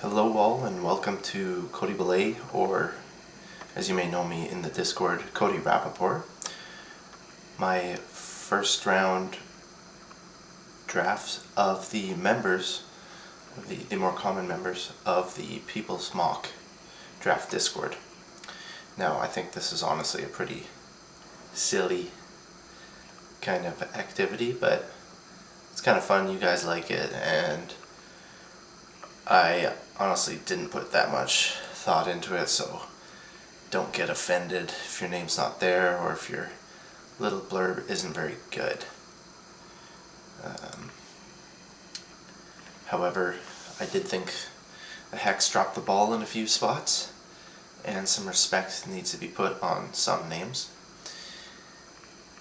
Hello all and welcome to Cody Belay, or as you may know me in the Discord, Cody Rappaport. My first round drafts of the members, the more common members of the People's Mock Draft Discord. Now I think this is honestly a pretty silly kind of activity, but it's kind of fun, you guys like it, and I honestly didn't put that much thought into it, so don't get offended if your name's not there or if your little blurb isn't very good. However, I did think the Hex dropped the ball in a few spots, and some respect needs to be put on some names.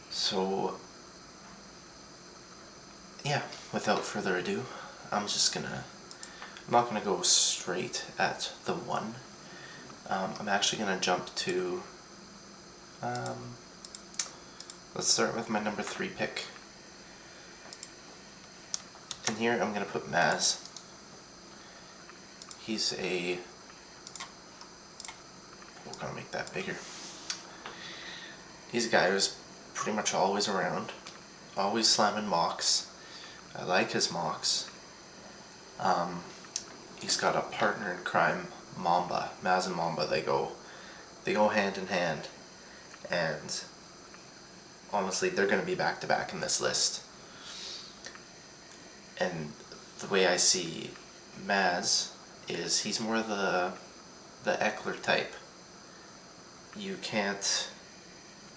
So, yeah, without further ado, I'm not gonna go straight at the one. I'm actually gonna jump to, let's start with my number 3 pick. And here I'm gonna put Maz. We're gonna make that bigger. He's a guy who's pretty much always around, always slamming mocks. I like his mocks. He's got a partner in crime, Mamba. Maz and Mamba, they go hand in hand, and honestly, they're going to be back to back in this list. And the way I see Maz is he's more the Eckler type. You can't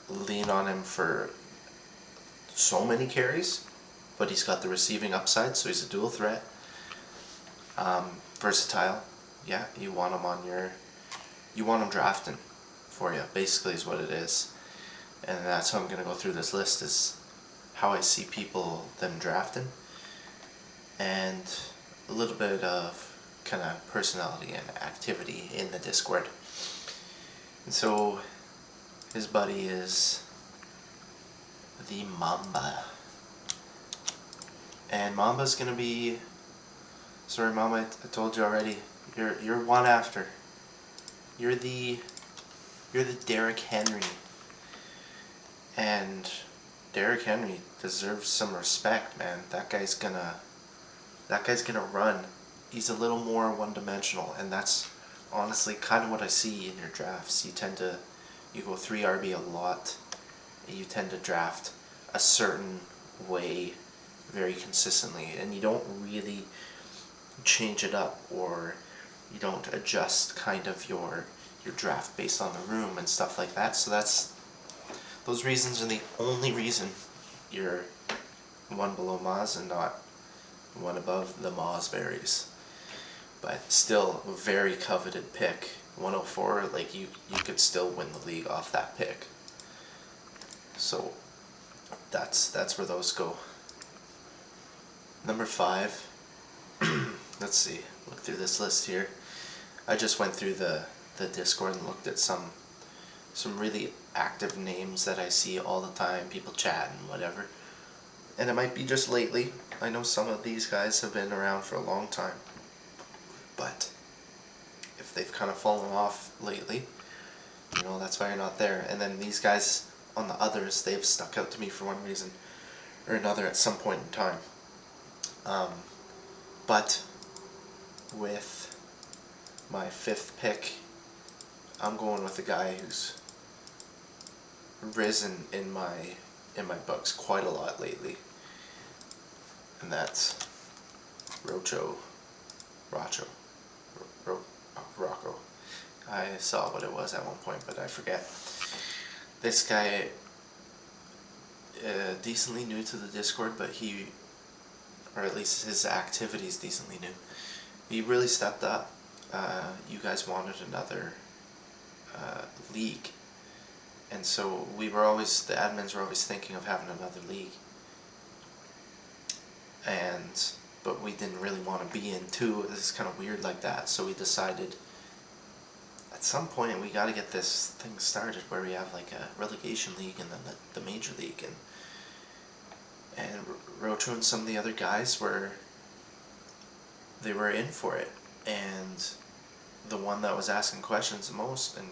lean on him for so many carries, but he's got the receiving upside, so he's a dual threat. Versatile. Yeah, you want him drafting for you, basically is what it is. And that's how I'm going to go through this list, is how I see them drafting, and a little bit of kind of personality and activity in the Discord. And so his buddy is the Mamba. And Mamba's going to be, sorry Mama, I told you already, you're one after. You're the Derrick Henry. And Derrick Henry deserves some respect, man. That guy's gonna run. He's a little more one-dimensional, and that's honestly kind of what I see in your drafts. You go 3 RB a lot. You tend to draft a certain way very consistently, and you don't really change it up, or you don't adjust kind of your draft based on the room and stuff like that. So those reasons are the only reason you're one below Maz and not one above the Mazberries. But still, a very coveted pick. 104, like you could still win the league off that pick. So that's where those go. Number 5. Let's see. Look through this list here. I just went through the Discord and looked at some really active names that I see all the time, people chatting, whatever. And it might be just lately. I know some of these guys have been around for a long time. But if they've kind of fallen off lately, that's why you're not there. And then these guys on the others, they've stuck out to me for one reason or another at some point in time. But with my 5th pick, I'm going with a guy who's risen in my books quite a lot lately, and that's Rocco. I saw what it was at one point, but I forget. This guy, decently new to the Discord, but or at least his activity is decently new. He really stepped up. You guys wanted another league, and so the admins were always thinking of having another league, but we didn't really want to be in two. It's kind of weird like that, so we decided at some point we got to get this thing started where we have like a relegation league and then the major league, and Rocho and some of the other guys they were in for it. and the one that was asking questions the most and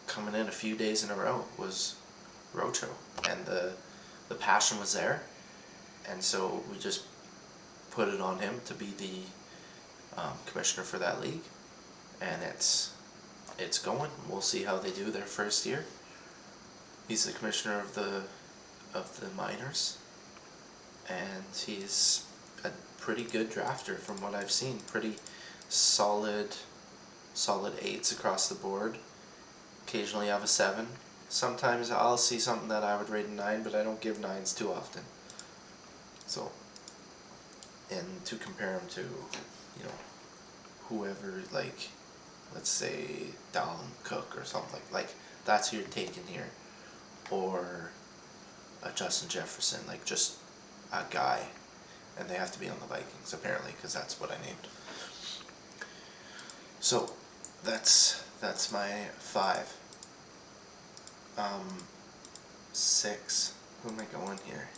coming in a few days in a row was Rocho, and the passion was there, and so we just put it on him to be the commissioner for that league, and it's going. We'll see how they do their first year. He's the commissioner of the minors, and he's a pretty good drafter from what I've seen. Pretty solid 8s across the board. Occasionally have a 7. Sometimes I'll see something that I would rate a 9, but I don't give 9s too often. So, and to compare him to, whoever, like, let's say Dalvin Cook or something like that's who you're taking here, or a Justin Jefferson, like just a guy, and they have to be on the Vikings apparently because that's what I named. So that's my 5. 6. Who am I going here?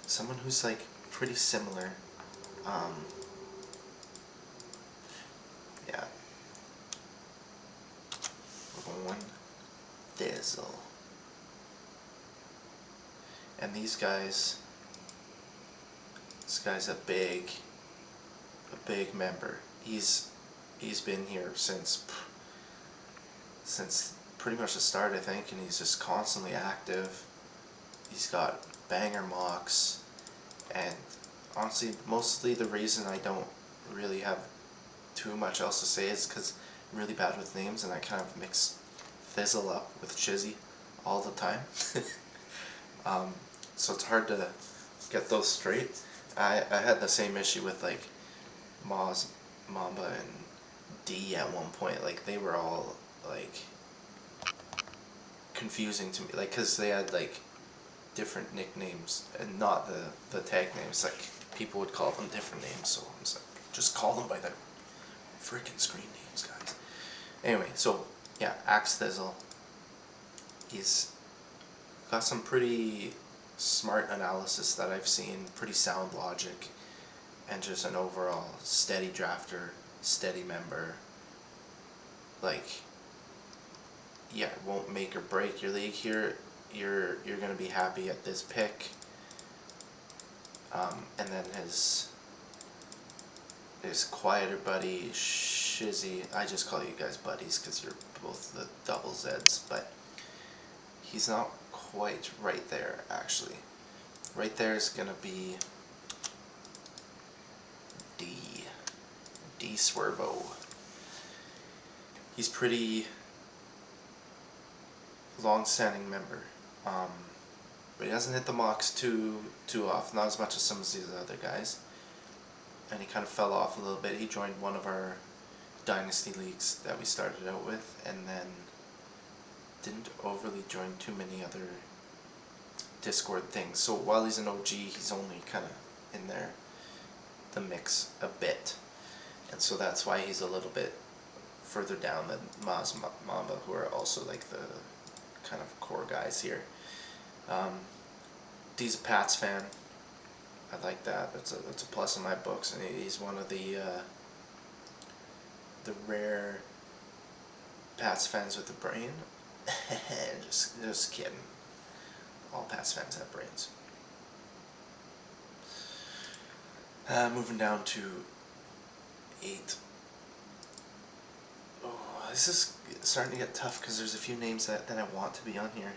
Someone who's like pretty similar. Yeah. We're going Dizzle. And this guy's a big member. He's been here since pretty much the start, I think, and he's just constantly active. He's got banger mocks, and honestly, mostly the reason I don't really have too much else to say is because I'm really bad with names, and I kind of mix Thizzle up with Chizzy all the time. So it's hard to get those straight. I had the same issue with like Maz, Mamba, and D at one point. Like they were all like confusing to me, like because they had like different nicknames and not the tag names. Like people would call them different names, so I was like, just call them by their freaking screen names, guys. Anyway, so yeah, Axe Thizzle. He's got some pretty smart analysis that I've seen, pretty sound logic, and just an overall steady drafter, steady member. Like, yeah, it won't make or break your league here. You're gonna be happy at this pick. And then his quieter buddy Shizzy. I just call you guys buddies because you're both the double Zeds, but he's not quite right there actually. Right there is gonna be D Swervo. He's pretty long-standing member, but he doesn't hit the mocks too often, not as much as some of these other guys. And he kind of fell off a little bit. He joined one of our dynasty leagues that we started out with, and then didn't overly join too many other Discord things. So while he's an OG, he's only kind of in there, the mix a bit, and so that's why he's a little bit further down than Maz, Mamba, who are also like the kind of core guys here. D's a Pats fan. I like that. That's a plus in my books, and he's one of the rare Pats fans with a brain. just kidding. All Pats fans have brains. Moving down to 8. Oh, this is starting to get tough because there's a few names that I want to be on here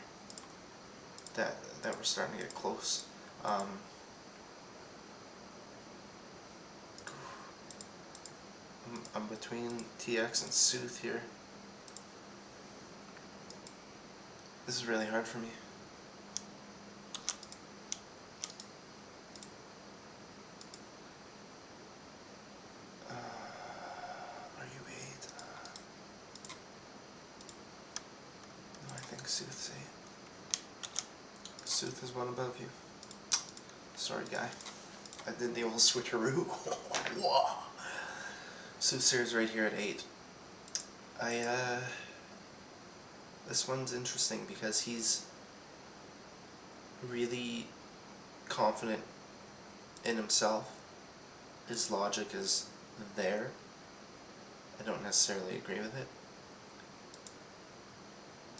that we're starting to get close. I'm between TX and Sooth here. This is really hard for me. Are you 8? No, I think Sooth's 8. Sooth is one above you. Sorry, guy. I did the old switcheroo. Whoa. Soothsayer's right here at 8. This one's interesting because he's really confident in himself, his logic is there. I don't necessarily agree with it,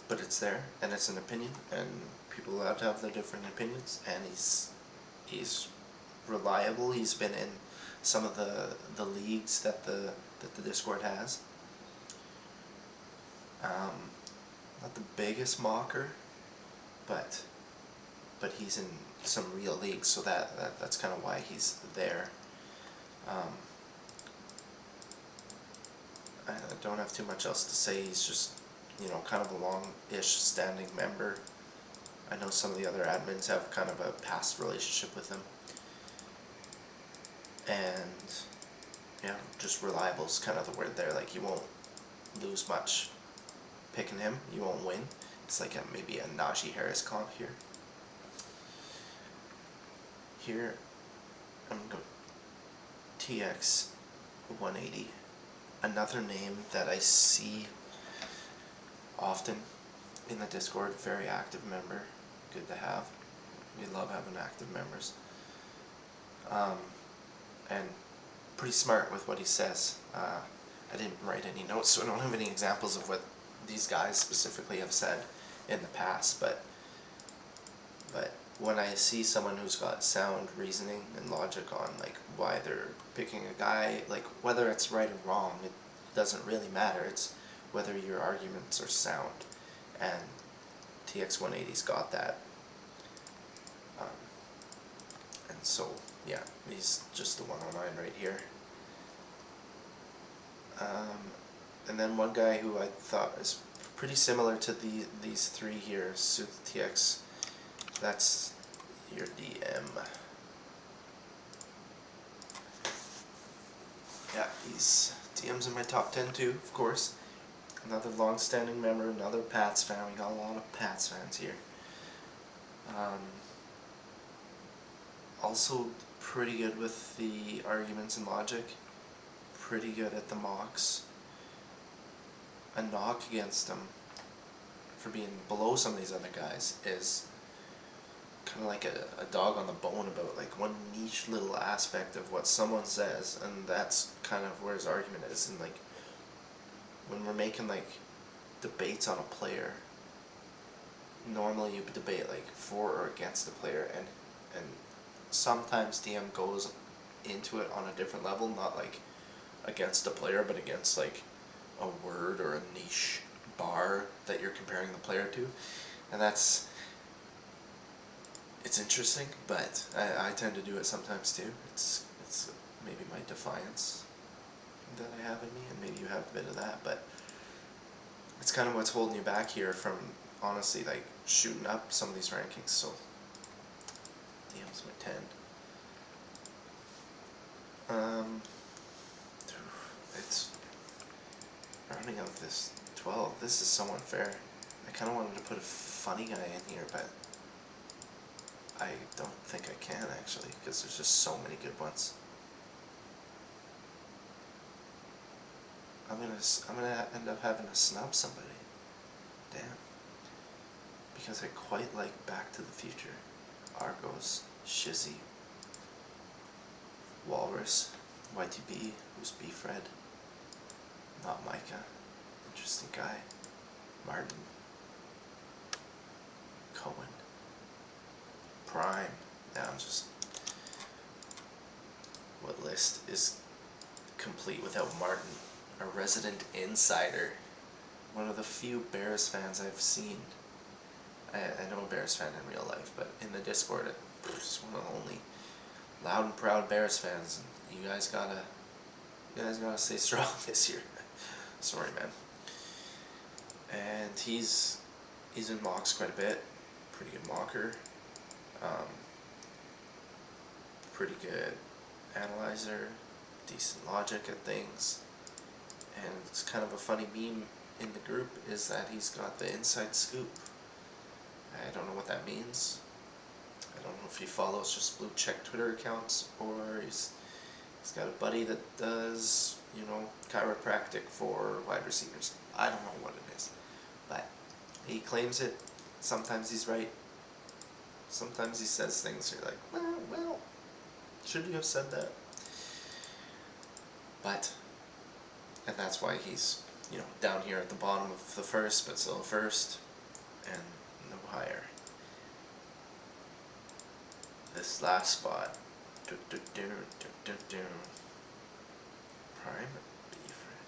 but it's there, and it's an opinion, and people are allowed to have their different opinions, and he's reliable. He's been in some of the leagues that the Discord has. Not the biggest mocker, but he's in some real leagues, so that's kind of why he's there. I don't have too much else to say. He's just, kind of a long-ish standing member. I know some of the other admins have kind of a past relationship with him. And, yeah, just reliable is kind of the word there. Like, you won't lose much picking him. You won't win. It's like maybe a Najee Harris comp here. Here, I'm going to go TX 180. Another name that I see often in the Discord, very active member, good to have. We love having active members. And pretty smart with what he says. I didn't write any notes, so I don't have any examples of what these guys specifically have said in the past, but when I see someone who's got sound reasoning and logic on like why they're picking a guy, like whether it's right or wrong, it doesn't really matter. It's whether your arguments are sound, and TX180's got that. And so, yeah, he's just the one on mine right here. And then one guy who I thought is pretty similar to these three here, Sooth TX. That's your DM. Yeah, he's DM's in my top 10 too, of course. Another long-standing member, another Pats fan. We got a lot of Pats fans here. Also pretty good with the arguments and logic. Pretty good at the mocks. A knock against him for being below some of these other guys is kind of like a dog on the bone about like one niche little aspect of what someone says, and that's kind of where his argument is. And like when we're making like debates on a player, normally you debate like for or against the player, and sometimes DM goes into it on a different level, not like against a player, but against like a word or a niche bar that you're comparing the player to, and it's interesting, but I tend to do it sometimes too. It's maybe my defiance that I have in me, and maybe you have a bit of that, but it's kind of what's holding you back here from honestly like shooting up some of these rankings. So DM's my 10. It's rounding out this 12. This is so unfair. I kind of wanted to put a funny guy in here, but I don't think I can actually, because there's just so many good ones. I'm gonna end up having to snub somebody. Damn. Because I quite like Back to the Future. Argos, Shizzy, Walrus, YTB, who's B-Fred, not Micah, interesting guy, Martin, Cohen, Prime. Now I'm just, what list is complete without Martin, a resident insider, one of the few Bears fans I've seen. I know a Bears fan in real life, but in the Discord, it's one of the only loud and proud Bears fans. And you guys gotta stay strong this year. Sorry, man. And he's in mocks quite a bit. Pretty good mocker. Pretty good analyzer. Decent logic at things. And it's kind of a funny meme in the group is that he's got the inside scoop. I don't know what that means. I don't know if he follows just blue check Twitter accounts, or he's got a buddy that does, chiropractic for wide receivers. I don't know what it is, but he claims it. Sometimes he's right. Sometimes he says things you're like, well, Should you have said that? But, and that's why he's, down here at the bottom of the first, but still first, and no higher. This last spot. Prime Beefred.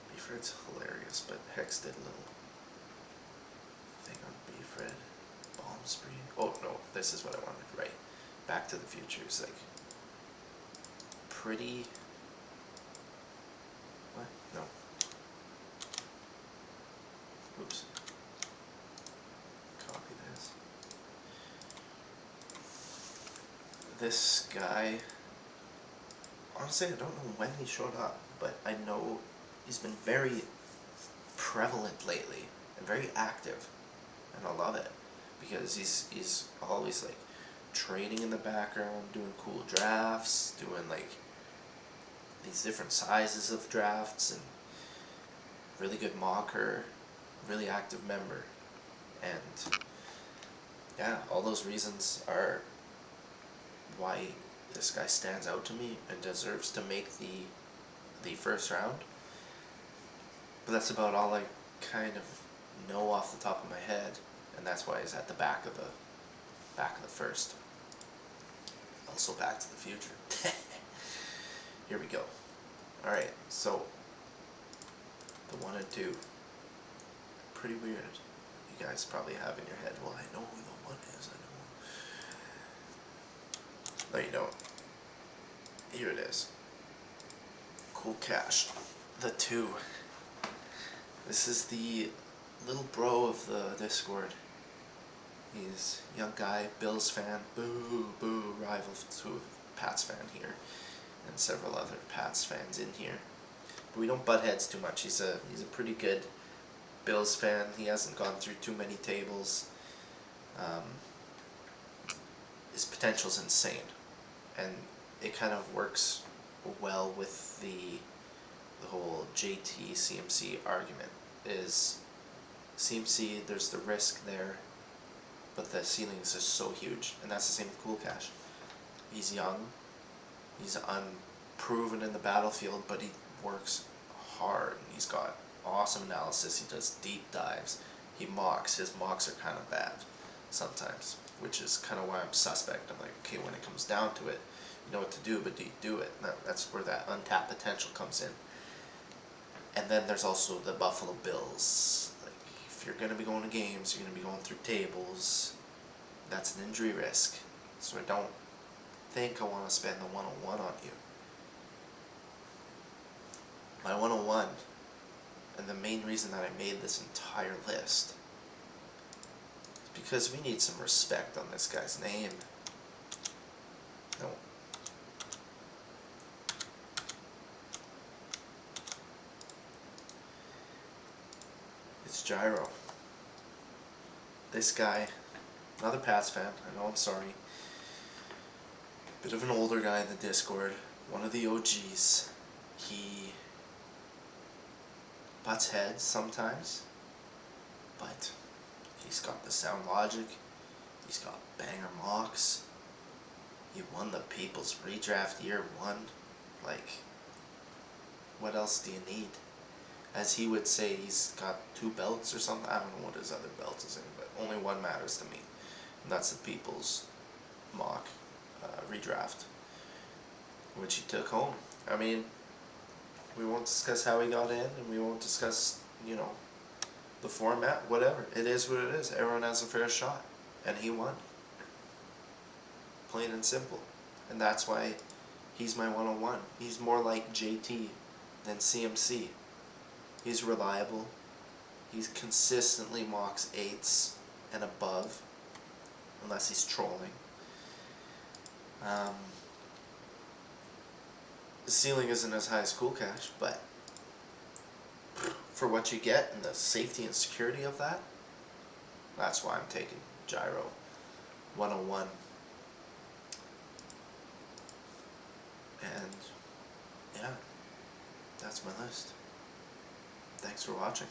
Beefred's hilarious, but Hex did a little thing on Beefred. Bomb Spree. Oh no, this is what I wanted, right. Back to the Future is like pretty. What? No. Oops. Copy this. This guy, honestly, I don't know when he showed up, but I know he's been very prevalent lately and very active, and I love it because he's always like trading in the background, doing cool drafts, doing like these different sizes of drafts, and really good mocker, really active member, and yeah, all those reasons are why this guy stands out to me and deserves to make the first round. But that's about all I kind of know off the top of my head, and that's why he's at the back of the first. Also Back to the Future. Here we go. Alright, so the 1 and 2. Pretty weird. You guys probably have in your head, well, I know who the 1 is, I know. No, you don't. Here it is. Cool Cash. The 2. This is the little bro of the Discord. He's a young guy, Bills fan, boo, boo, rival to a Pats fan here, and several other Pats fans in here. But we don't butt heads too much. He's a pretty good Bills fan. He hasn't gone through too many tables. His potential's insane, and it kind of works well with the whole JT CMC argument. Is CMC, there's the risk there, but the ceiling is just so huge, and that's the same with Cool Cash. He's young, he's unproven in the battlefield, but he works hard, and he's got awesome analysis. He does deep dives, he mocks. His mocks are kind of bad sometimes, which is kind of why I'm suspect. I'm like, okay, when it comes down to it, you know what to do, but do you do it? And that's where that untapped potential comes in. And then there's also the Buffalo Bills. Like, if you're going to be going to games, you're going to be going through tables. That's an injury risk. So I don't think I want to spend the 101 on you. My 101, and the main reason that I made this entire list, is because we need some respect on this guy's name. No. It's Gyro. This guy, another Pats fan, I know, I'm sorry. Bit of an older guy in the Discord, one of the OGs. He butts heads sometimes, but he's got the sound logic, he's got banger mocks, he won the People's Redraft year 1, like, what else do you need? As he would say, he's got 2 belts or something. I don't know what his other belt is in, but only one matters to me, and that's the People's mock redraft, which he took home. I mean, we won't discuss how he got in, and we won't discuss, the format, whatever. It is what it is. Everyone has a fair shot, and he won. Plain and simple. And that's why he's my 101. He's more like JT than CMC. He's reliable. He consistently mocks 8s and above, unless he's trolling. The ceiling isn't as high as Cool Cash, but for what you get and the safety and security of that, that's why I'm taking Gyro 101. And yeah, that's my list. Thanks for watching.